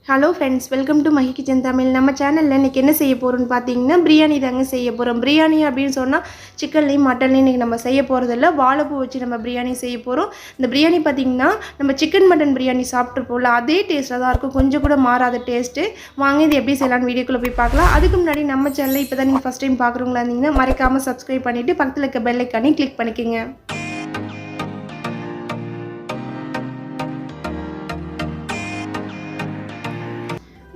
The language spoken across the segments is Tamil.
Hello friends, welcome to Mahi kitchen Tamil. நம்ம சேனலில் இன்றைக்கி என்ன செய்ய போகிறோம்னு பார்த்தீங்கன்னா பிரியாணி தாங்க செய்ய போகிறோம். பிரியாணி அப்படின்னு சொன்னால் சிக்கன்லேயும் மட்டன்லேயும் இன்றைக்கி நம்ம செய்ய போகிறதில்ல, வாழைப்பூ வச்சு நம்ம பிரியாணி செய்ய போகிறோம். இந்த பிரியாணி பார்த்திங்கன்னா நம்ம சிக்கன் மட்டன் பிரியாணி சாப்பிட்ருப்போம்ல, அதே டேஸ்ட்டாக தான் இருக்கும், கொஞ்சம் கூட மாறாத டேஸ்ட்டு. வாங்க இது எப்படி செய்யலான்னு வீடியோக்குள்ளே போய் பார்க்கலாம். அதுக்கு முன்னாடி நம்ம சேனலில் இப்போ தான் நீங்கள் ஃபஸ்ட் டைம் பார்க்குறவங்களா இருந்தீங்கன்னா மறக்காமல் சப்ஸ்கிரைப் பண்ணிவிட்டு பக்கத்தில் இருக்க பெல் ஐக்கானையும் கிளிக் பண்ணிக்கோங்க.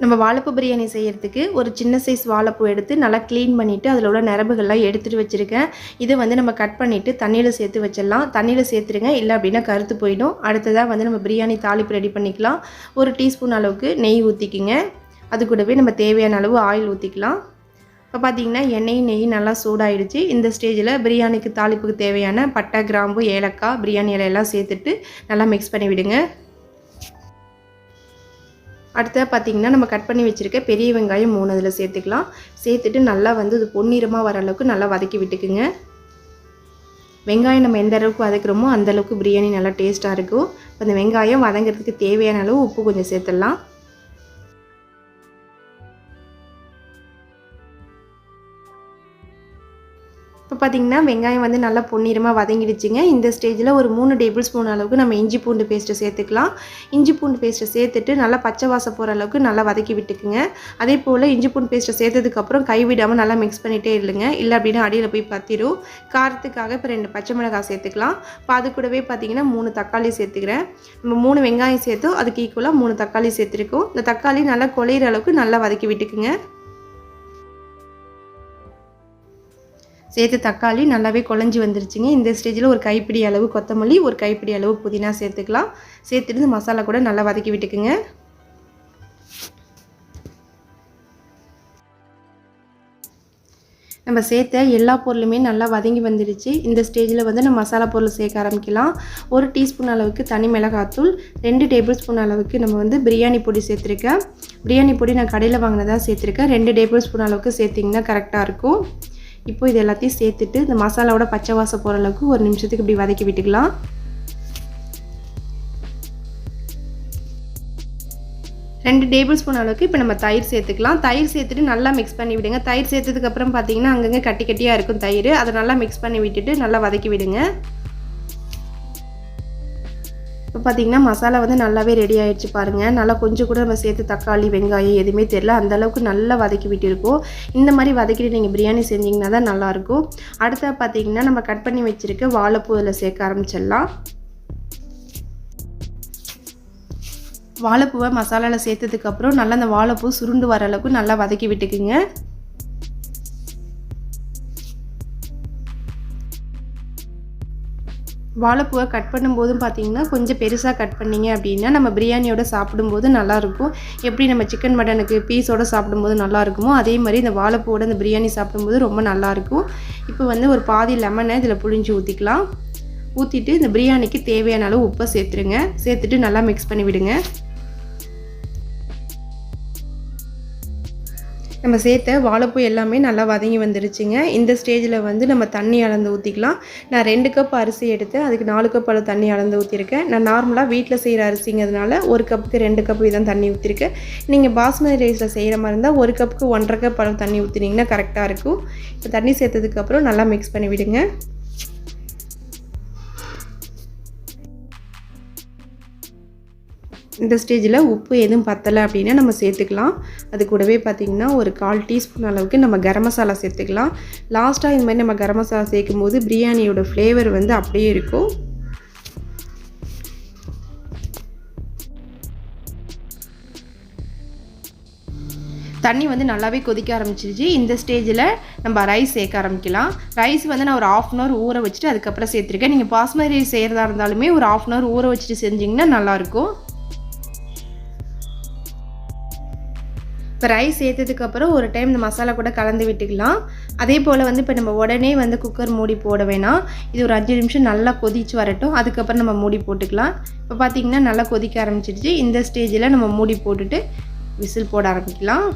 நம்ம வாழைப்பூ பிரியாணி செய்கிறதுக்கு ஒரு சின்ன சைஸ் வாழைப்பூ எடுத்து நல்லா க்ளீன் பண்ணிவிட்டு அதில் உள்ள நரம்புகள்லாம் எடுத்துகிட்டு வச்சுருக்கேன். இதை நம்ம கட் பண்ணிவிட்டு தண்ணியில் சேர்த்து வச்சிடலாம். தண்ணியில் சேர்த்துருங்க, இல்லை அப்படின்னா கருத்து போயிடும். அடுத்ததாக நம்ம பிரியாணி தாளிப்பு ரெடி பண்ணிக்கலாம். ஒரு டீஸ்பூன் அளவுக்கு நெய் ஊற்றிக்கிங்க. அது கூடவே நம்ம தேவையான அளவு ஆயில் ஊற்றிக்கலாம். இப்போ பார்த்திங்கன்னா எண்ணெயும் நெய் நல்லா சூடாயிடுச்சு. இந்த ஸ்டேஜில் பிரியாணிக்கு தாளிப்புக்கு தேவையான பட்டை, கிராம்பு, ஏலக்காய், பிரியாணி இலையெல்லாம் சேர்த்துட்டு நல்லா மிக்ஸ் பண்ணி விடுங்க. அடுத்தது பார்த்திங்கன்னா நம்ம கட் பண்ணி வச்சுருக்க பெரிய வெங்காயம் 3 அதில் சேர்த்துக்கலாம். சேர்த்துட்டு நல்லா இது பொன்னிறமாக வர அளவுக்கு நல்லா வதக்கி விட்டுக்குங்க. வெங்காயம் நம்ம எந்த அளவுக்கு வதக்குறோமோ அந்தளவுக்கு பிரியாணி நல்லா டேஸ்ட்டாக இருக்கும். இப்போ இந்த வெங்காயம் வதங்கிறதுக்கு தேவையான அளவு உப்பு கொஞ்சம் சேர்த்துடலாம். இப்போ பார்த்திங்கன்னா வெங்காயம் நல்லா பொன்னிறமாக வதங்கிடுச்சுங்க. இந்த ஸ்டேஜில் ஒரு 3 டேபிள் ஸ்பூன் அளவுக்கு நம்ம இஞ்சி பூண்டு பேஸ்ட்டை சேர்த்துக்கலாம். இஞ்சி பூண்டு பேஸ்ட்டை சேர்த்துட்டு நல்லா பச்சை வாசம் போகிற அளவுக்கு நல்லா வதக்கி விட்டுக்குங்க. அதே போல் இஞ்சி பூண்டு பேஸ்ட்டை சேர்த்ததுக்கப்புறம் கைவிடாமல் நல்லா மிக்ஸ் பண்ணிகிட்டே இல்லைங்க, இல்லை அப்படின்னா அடியில் போய் பற்றிடும். காரத்துக்காக இப்போ 2 பச்சை மிளகாய் சேர்த்துக்கலாம். இப்போ அது கூடவே பார்த்திங்கன்னா 3 தக்காளி சேர்த்துக்கிறேன். நம்ம 3 வெங்காயம் சேர்த்தோம், அதுக்கு ஈக்குவலாக 3 தக்காளி சேர்த்துருக்கோம். இந்த தக்காளி நல்லா குழையிற அளவுக்கு நல்லா வதக்கி விட்டுக்குங்க. சேர்த்து தக்காளி நல்லாவே குழஞ்சி வந்துருச்சுங்க. இந்த ஸ்டேஜில் ஒரு கைப்பிடி அளவு கொத்தமல்லி, ஒரு கைப்பிடி அளவு புதினா சேர்த்துக்கலாம். சேர்த்துட்டு இந்த மசாலா கூட நல்லா வதக்கி விட்டுக்குங்க. நம்ம சேர்த்த எல்லா பொருளுமே நல்லா வதங்கி வந்துடுச்சு. இந்த ஸ்டேஜில் நம்ம மசாலா பொருள் சேர்க்க ஆரம்பிக்கலாம். 1 டீஸ்பூன் அளவுக்கு தனி மிளகாத்தூள், 2 டேபிள் ஸ்பூன் அளவுக்கு நம்ம பிரியாணி பொடி சேர்த்துருக்கேன். பிரியாணி பொடி நான் கடையில் வாங்கினதாக சேர்த்துருக்கேன். 2 டேபிள் ஸ்பூன் அளவுக்கு சேர்த்திங்கன்னா கரெக்டாக இருக்கும். இப்போ இது எல்லாத்தையும் சேர்த்துட்டு இந்த மசாலாவோட பச்சை வாசம் போகிற அளவுக்கு ஒரு நிமிஷத்துக்கு இப்படி வதக்கி விட்டுக்கலாம். ரெண்டு டேபிள் ஸ்பூன் அளவுக்கு இப்போ நம்ம தயிர் சேர்த்துக்கலாம். தயிர் சேர்த்துட்டு நல்லா மிக்ஸ் பண்ணி விடுங்க. தயிர் சேர்த்ததுக்கப்புறம் பார்த்தீங்கன்னா அங்கங்கே கட்டி கட்டியாக இருக்கும் தயிர், அதை நல்லா மிக்ஸ் பண்ணி விட்டுட்டு நல்லா வதக்கி விடுங்க. இப்போ பார்த்திங்கன்னா மசாலா நல்லாவே ரெடி ஆகிடுச்சு பாருங்கள். நல்லா கொஞ்சம் கூட நம்ம சேர்த்து தக்காளி, வெங்காயம் எதுவுமே தெரியல, அந்தளவுக்கு நல்லா வதக்கி விட்டுருக்கோம். இந்த மாதிரி வதக்கிட்டு நீங்கள் பிரியாணி செஞ்சிங்கன்னா தான் நல்லாயிருக்கும். அடுத்த பார்த்திங்கன்னா நம்ம கட் பண்ணி வச்சுருக்க வாழைப்பூ அதில் சேர்க்க ஆரம்பிச்சிடலாம். வாழைப்பூவை மசாலாவில் சேர்த்ததுக்கப்புறம் நல்லா அந்த வாழைப்பூ சுருண்டு வர அளவுக்கு நல்லா வதக்கி விட்டுக்குங்க. வாழைப்பூவை கட் பண்ணும்போதும் பார்த்திங்கன்னா கொஞ்சம் பெருசாக கட் பண்ணிங்க அப்படின்னா நம்ம பிரியாணியோட சாப்பிடும்போது நல்லாயிருக்கும். எப்படி நம்ம சிக்கன் மட்டனுக்கு பீஸோடு சாப்பிடும்போது நல்லாயிருக்குமோ அதே மாதிரி இந்த வாழைப்பூவோட இந்த பிரியாணி சாப்பிடும்போது ரொம்ப நல்லாயிருக்கும். இப்போ ஒரு பாதி லெமனை இதில் புழிஞ்சு ஊற்றிக்கலாம். ஊற்றிட்டு இந்த பிரியாணிக்கு தேவையான அளவு உப்பை சேர்த்துருங்க. சேர்த்துட்டு நல்லா மிக்ஸ் பண்ணி விடுங்க. நம்ம சேர்த்த வாழைப்பூ எல்லாமே நல்லா வதங்கி வந்துருச்சுங்க. இந்த ஸ்டேஜில் நம்ம தண்ணி அளந்து ஊற்றிக்கலாம். நான் 2 கப் அரிசி எடுத்து அதுக்கு 4 கப் அளவு தண்ணி அளந்து ஊற்றிருக்கேன். நான் நார்மலாக வீட்டில் செய்கிற அரிசிங்கிறதுனால 1 கப்புக்கு 2 கப் தான் தண்ணி ஊற்றிருக்கேன். நீங்கள் பாஸ்மதி ரைஸில் செய்கிற மாதிரி இருந்தால் 1 கப்புக்கு 1.5 கப் அளவு தண்ணி ஊற்றினீங்கன்னா கரெக்டாக இருக்கும். இப்போ தண்ணி சேர்த்ததுக்கப்புறம் நல்லா மிக்ஸ் பண்ணி விடுங்க. இந்த ஸ்டேஜில் உப்பு எதுவும் பத்தலை அப்படின்னா நம்ம சேர்த்துக்கலாம். அது கூடவே பார்த்திங்கன்னா ஒரு 1/4 டீஸ்பூன் அளவுக்கு நம்ம கரம் மசாலா சேர்த்துக்கலாம். லாஸ்ட்டாக இந்த மாதிரி நம்ம கரம் மசாலா சேர்க்கும் போது பிரியாணியோட ஃப்ளேவர் அப்படியே இருக்கும். தண்ணி நல்லாவே கொதிக்க ஆரம்பிச்சிருச்சு. இந்த ஸ்டேஜில் நம்ம ரைஸ் சேர்க்க ஆரம்பிக்கலாம். ரைஸ் நான் ஒரு 1/2 அன் ஹவர் ஊற வச்சுட்டு அதுக்கப்புறம் சேர்த்துருக்கேன். நீங்கள் பாஸ்மதி ரைஸ் செய்கிறதா இருந்தாலுமே ஒரு 1/2 அன் ஹவர் ஊற வச்சுட்டு செஞ்சிங்கன்னா நல்லாயிருக்கும். இப்போ ரைஸ் சேர்த்ததுக்கப்புறம் ஒரு டைம் இந்த மசாலா கூட கலந்து விட்டுக்கலாம். அதே போல் இப்போ நம்ம உடனே குக்கர் மூடி போட வேணாம். இது ஒரு 5 நிமிஷம் நல்லா கொதிச்சு வரட்டும், அதுக்கப்புறம் நம்ம மூடி போட்டுக்கலாம். இப்போ பார்த்திங்கன்னா நல்லா கொதிக்க ஆரம்பிச்சிடுச்சு. இந்த ஸ்டேஜில் நம்ம மூடி போட்டுட்டு விசில் போட ஆரம்பிக்கலாம்.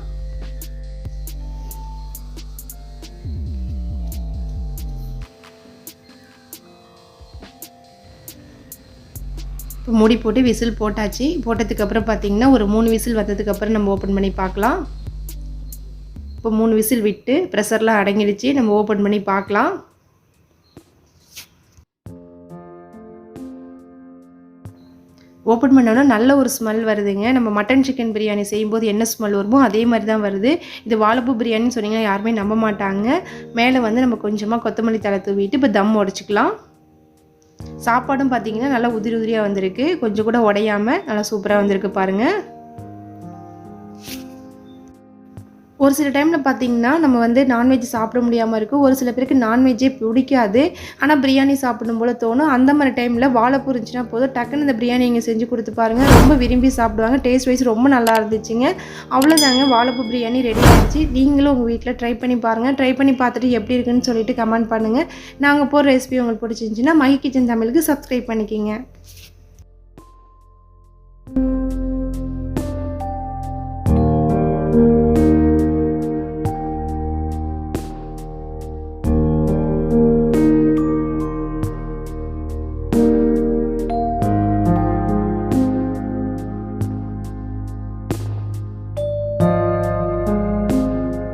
இப்போ மூடி போட்டு விசில் போட்டாச்சு. போட்டதுக்கப்புறம் பார்த்திங்கன்னா ஒரு 3 விசில் வந்ததுக்கப்புறம் நம்ம ஓப்பன் பண்ணி பார்க்கலாம். இப்போ 3 விசில் விட்டு ப்ரெஷர்லாம் அடங்கிடுச்சு. நம்ம ஓப்பன் பண்ணி பார்க்கலாம். ஓப்பன் பண்ணோன்னா நல்ல ஒரு ஸ்மெல் வருதுங்க. நம்ம மட்டன் சிக்கன் பிரியாணி செய்யும்போது என்ன ஸ்மெல் வருமோ அதே மாதிரி தான் வருது. இது வாழைப்பூ பிரியாணின்னு சொன்னீங்கன்னா யாருமே நம்ப மாட்டாங்க. மேலே வந்து நம்ம கொஞ்சமாக கொத்தமல்லி தழை தூவிட்டு இப்போ தம் உடச்சிக்கலாம். சாப்பாடும் பார்த்திங்கன்னா நல்லா உதிரி உதிரியாக வந்திருக்கு. கொஞ்சம் கூட உடையாமல் நல்லா சூப்பராக வந்திருக்கு பாருங்கள். ஒரு சில டைமில் பார்த்திங்கன்னா நம்ம வந்து நான்வெஜ் சாப்பிட முடியாமல் இருக்கும். ஒரு சில பேருக்கு நான்வெஜ்ஜே பிடிக்காது. ஆனால் பிரியாணி சாப்பிடணும் போல் தோணும். அந்த மாதிரி டைமில் வாழைப்பூ இருந்துச்சுன்னா போதும், டக்குன்னு இந்த பிரியாணி இங்கே செஞ்சு கொடுத்து பாருங்கள். ரொம்ப விரும்பி சாப்பிடுவாங்க. டேஸ்ட் வைஸ் ரொம்ப நல்லா இருந்துச்சுங்க. அவ்வளோதாங்க, வாழைப்பூ பிரியாணி ரெடி ஆகிடுச்சு. நீங்களும் உங்கள் வீட்டில் ட்ரை பண்ணி பாருங்கள். ட்ரை பண்ணி பார்த்துட்டு எப்படி இருக்குன்னு சொல்லிட்டு கமெண்ட் பண்ணுங்கள். நாங்கள் போகிற ரெசிபி உங்களுக்கு பிடிச்சிருந்துச்சின்னா மஹி கிச்சன் தமிழுக்கு சப்ஸ்கிரைப் பண்ணிக்கிங்க.